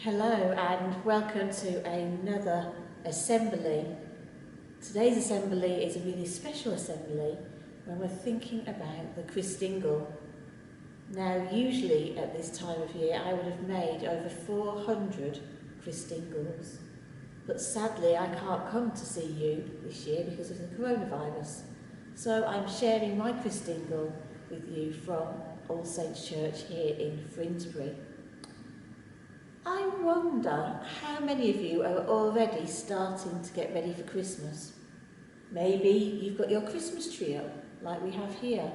Hello and welcome to another assembly. Today's assembly is a really special assembly when we're thinking about the Christingle. Now usually at this time of year I would have made over 400 Christingles, but sadly I can't come to see you this year because of the coronavirus. So I'm sharing my Christingle with you from All Saints Church here in Finsbury. I wonder how many of you are already starting to get ready for Christmas. Maybe you've got your Christmas tree up, like we have here.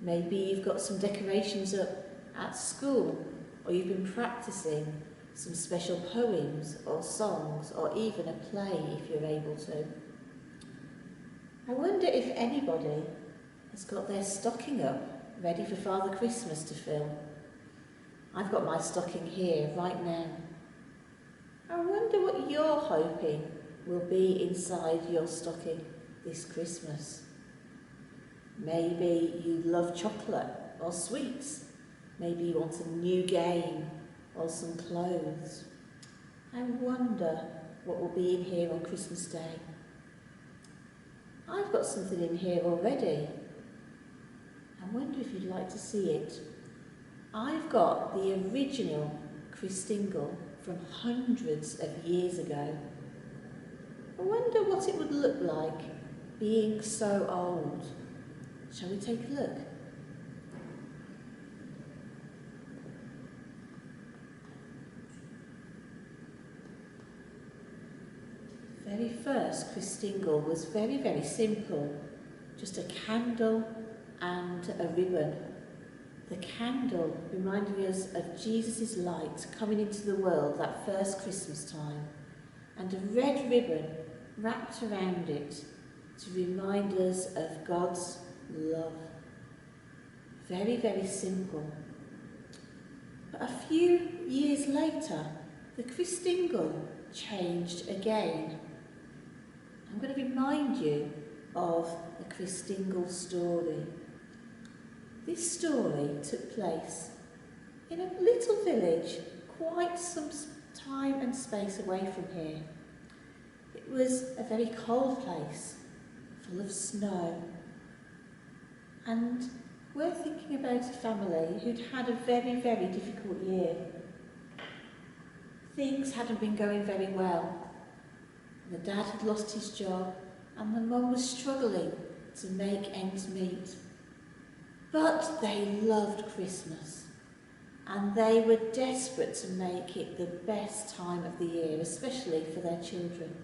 Maybe you've got some decorations up at school, or you've been practicing some special poems or songs, or even a play if you're able to. I wonder if anybody has got their stocking up, ready for Father Christmas to fill. I've got my stocking here right now. I wonder what you're hoping will be inside your stocking this Christmas. Maybe you love chocolate or sweets. Maybe you want a new game or some clothes. I wonder what will be in here on Christmas Day. I've got something in here already. I wonder if you'd like to see it. I've got the original Christingle from hundreds of years ago. I wonder what it would look like being so old. Shall we take a look? The very first Christingle was very, very simple. Just a candle and a ribbon. The candle reminding us of Jesus' light coming into the world that first Christmas time, and a red ribbon wrapped around it to remind us of God's love. Very, very simple. But a few years later, the Christingle changed again. I'm going to remind you of the Christingle story. This story took place in a little village quite some time and space away from here. It was a very cold place, full of snow. And we're thinking about a family who'd had a very, very difficult year. Things hadn't been going very well. The dad had lost his job and the mum was struggling to make ends meet. But they loved Christmas and they were desperate to make it the best time of the year, especially for their children.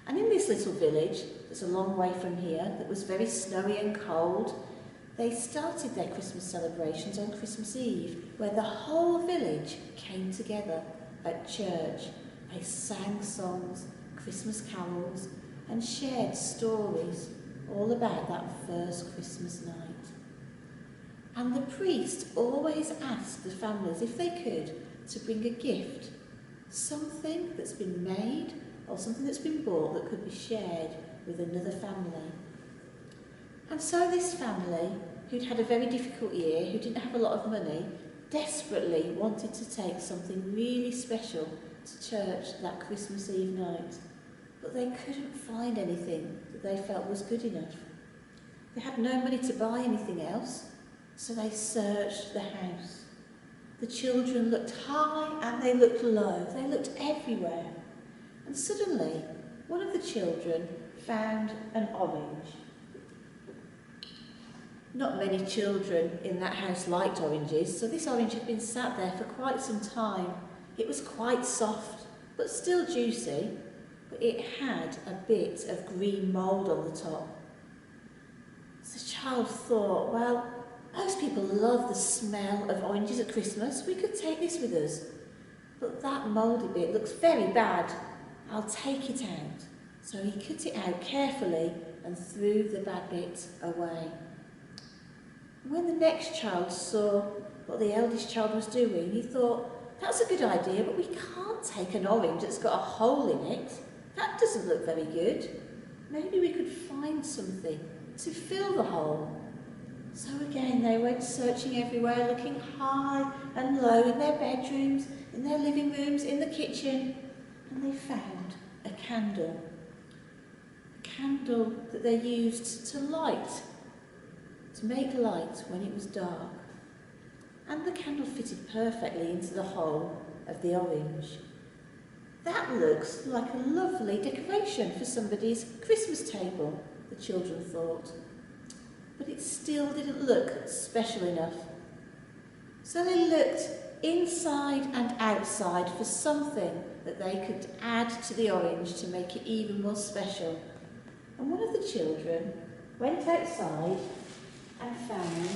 And in this little village, that's a long way from here, that was very snowy and cold, they started their Christmas celebrations on Christmas Eve, where the whole village came together at church. They sang songs, Christmas carols, and shared stories all about that first Christmas night. And the priest always asked the families, if they could, to bring a gift, something that's been made or something that's been bought that could be shared with another family. And so this family, who'd had a very difficult year, who didn't have a lot of money, desperately wanted to take something really special to church that Christmas Eve night. But they couldn't find anything that they felt was good enough. They had no money to buy anything else. So they searched the house. The children looked high and they looked low. They looked everywhere. And suddenly, one of the children found an orange. Not many children in that house liked oranges, so this orange had been sat there for quite some time. It was quite soft, but still juicy, but it had a bit of green mould on the top. So the child thought, well, most people love the smell of oranges at Christmas. We could take this with us. But that mouldy bit looks very bad. I'll take it out. So he cut it out carefully and threw the bad bit away. When the next child saw what the eldest child was doing, he thought, that's a good idea, but we can't take an orange that's got a hole in it. That doesn't look very good. Maybe we could find something to fill the hole. So again, they went searching everywhere, looking high and low in their bedrooms, in their living rooms, in the kitchen, and they found a candle. A candle that they used to make light when it was dark. And the candle fitted perfectly into the hole of the orange. That looks like a lovely decoration for somebody's Christmas table, the children thought. But it still didn't look special enough. So they looked inside and outside for something that they could add to the orange to make it even more special. And one of the children went outside and found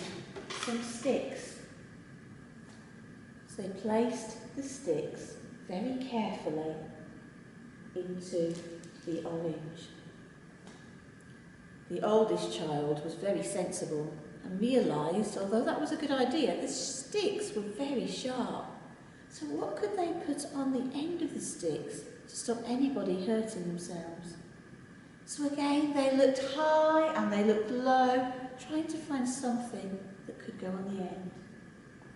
some sticks. So they placed the sticks very carefully into the orange. The oldest child was very sensible and realised, although that was a good idea, the sticks were very sharp. So what could they put on the end of the sticks to stop anybody hurting themselves? So again, they looked high and they looked low, trying to find something that could go on the end.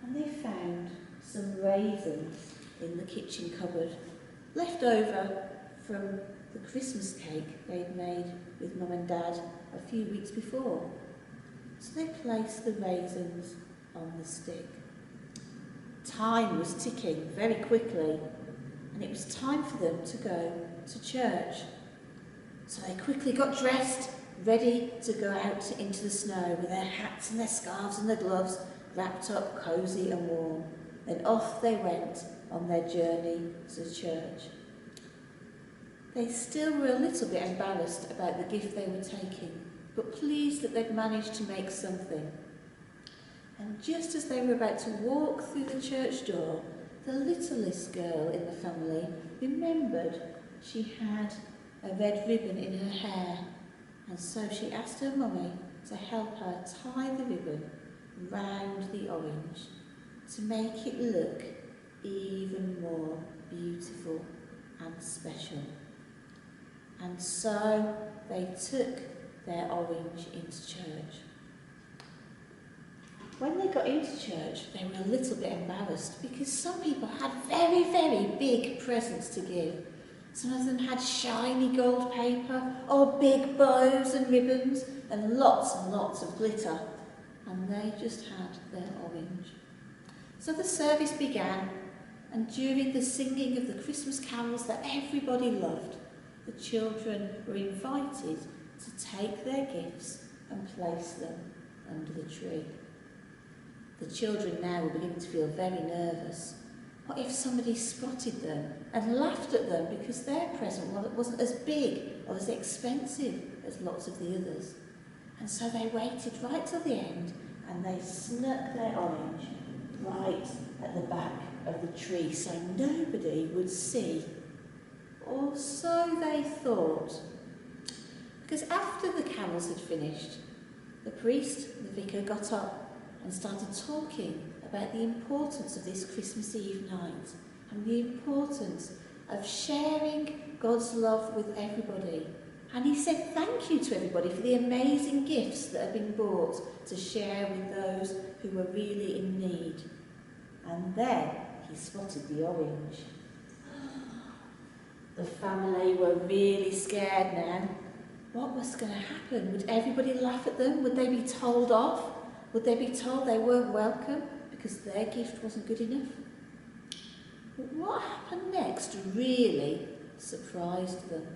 And they found some raisins in the kitchen cupboard, left over from the Christmas cake they'd made with Mum and Dad a few weeks before. So they placed the raisins on the stick. Time was ticking very quickly, and it was time for them to go to church. So they quickly got dressed, ready to go out into the snow with their hats and their scarves and their gloves wrapped up cosy and warm. Then off they went on their journey to church. They still were a little bit embarrassed about the gift they were taking, but pleased that they'd managed to make something. And just as they were about to walk through the church door, the littlest girl in the family remembered she had a red ribbon in her hair, and so she asked her mummy to help her tie the ribbon round the orange to make it look even more beautiful and special. And so they took their orange into church. When they got into church, they were a little bit embarrassed because some people had very, very big presents to give. Some of them had shiny gold paper, or big bows and ribbons, and lots of glitter. And they just had their orange. So the service began, and during the singing of the Christmas carols that everybody loved, the children were invited to take their gifts and place them under the tree. The children now were beginning to feel very nervous. What if somebody spotted them and laughed at them because their present wasn't as big or as expensive as lots of the others? And so they waited right till the end and they snuck their orange right at the back of the tree so nobody would see. Or so they thought. Because after the carols had finished, the priest, the vicar, got up and started talking about the importance of this Christmas Eve night and the importance of sharing God's love with everybody. And he said thank you to everybody for the amazing gifts that have been brought to share with those who were really in need. And then he spotted the orange. The family were really scared now. What was going to happen? Would everybody laugh at them? Would they be told off? Would they be told they weren't welcome because their gift wasn't good enough? But what happened next really surprised them.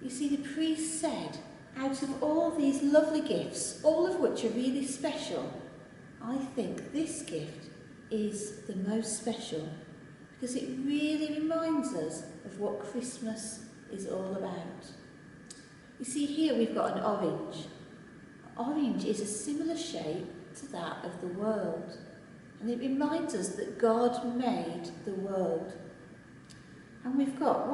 You see, the priest said, out of all these lovely gifts, all of which are really special, I think this gift is the most special because it really reminds us of what Christmas is all about. You see, here we've got an orange. Orange is a similar shape to that of the world, and it reminds us that God made the world. And we've got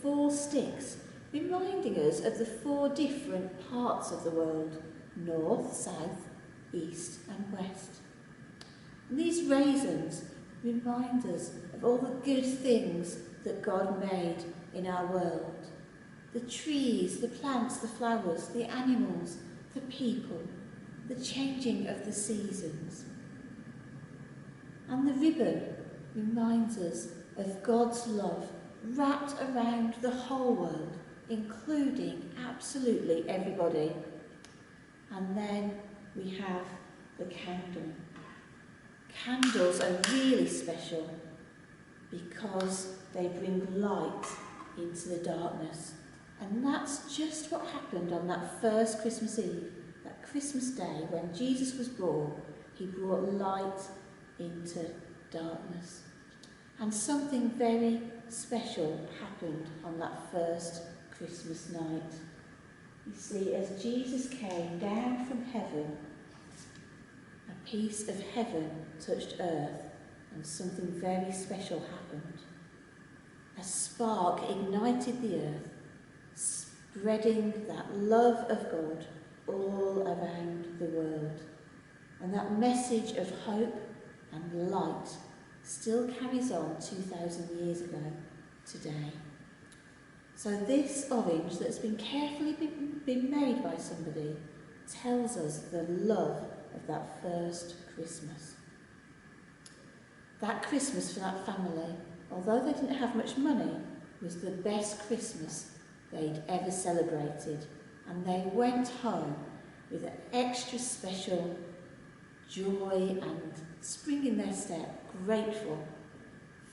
4 sticks reminding us of the 4 different parts of the world: north, south, east and west. And these raisins remind us of all the good things that God made in our world. The trees, the plants, the flowers, the animals, the people, the changing of the seasons. And the ribbon reminds us of God's love wrapped around the whole world, including absolutely everybody. And then we have the candle. Candles are really special because they bring light into the darkness. And that's just what happened on that first Christmas Eve, that Christmas day when Jesus was born. He brought light into darkness. And something very special happened on that first Christmas night. You see, as Jesus came down from heaven, a piece of heaven touched earth and something very special happened. A spark ignited the earth, spreading that love of God all around the world. And that message of hope and light still carries on 2,000 years ago today. So this orange that's been carefully been made by somebody tells us the love of that first Christmas. That Christmas for that family, although they didn't have much money, was the best Christmas they'd ever celebrated. And they went home with an extra special joy and spring in their step, grateful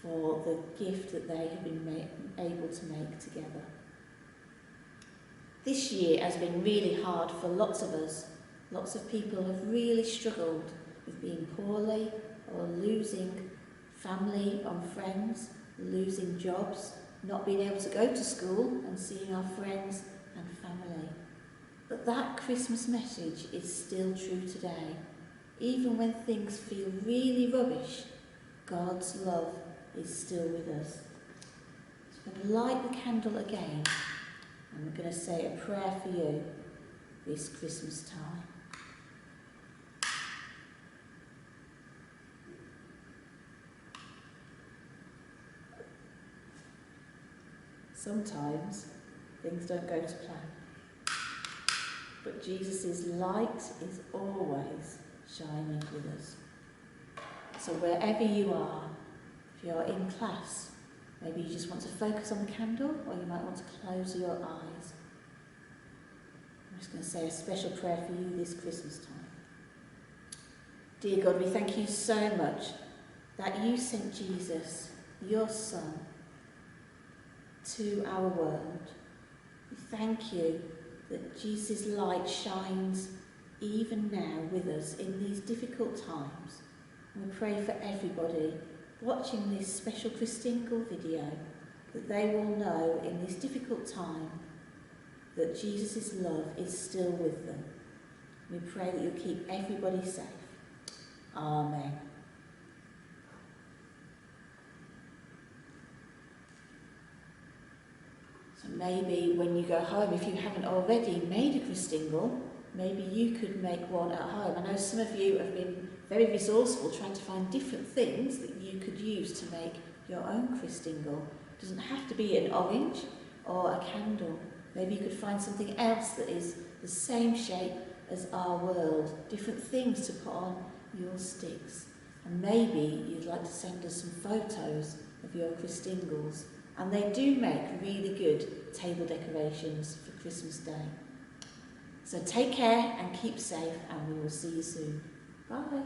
for the gift that they have been able to make together. This year has been really hard for lots of us. Lots of people have really struggled with being poorly or losing family and friends, losing jobs, not being able to go to school and seeing our friends and family. But that Christmas message is still true today. Even when things feel really rubbish, God's love is still with us. So I'm going to light the candle again, and we're going to say a prayer for you this Christmas time. Sometimes things don't go to plan, but Jesus' light is always shining with us. So wherever you are, if you're in class, maybe you just want to focus on the candle, or you might want to close your eyes. I'm just going to say a special prayer for you this Christmas time. Dear God, we thank you so much that you sent Jesus, your Son, to our world. We thank you that Jesus' light shines even now with us in these difficult times. And we pray for everybody watching this special Christingle video that they will know in this difficult time that Jesus' love is still with them. We pray that you'll keep everybody safe. Amen. So maybe when you go home, if you haven't already made a Christingle, maybe you could make one at home. I know some of you have been very resourceful trying to find different things that you could use to make your own Christingle. It doesn't have to be an orange or a candle. Maybe you could find something else that is the same shape as our world, different things to put on your sticks. And maybe you'd like to send us some photos of your Christingles. And they do make really good table decorations for Christmas Day. So take care and keep safe, and we will see you soon. Bye.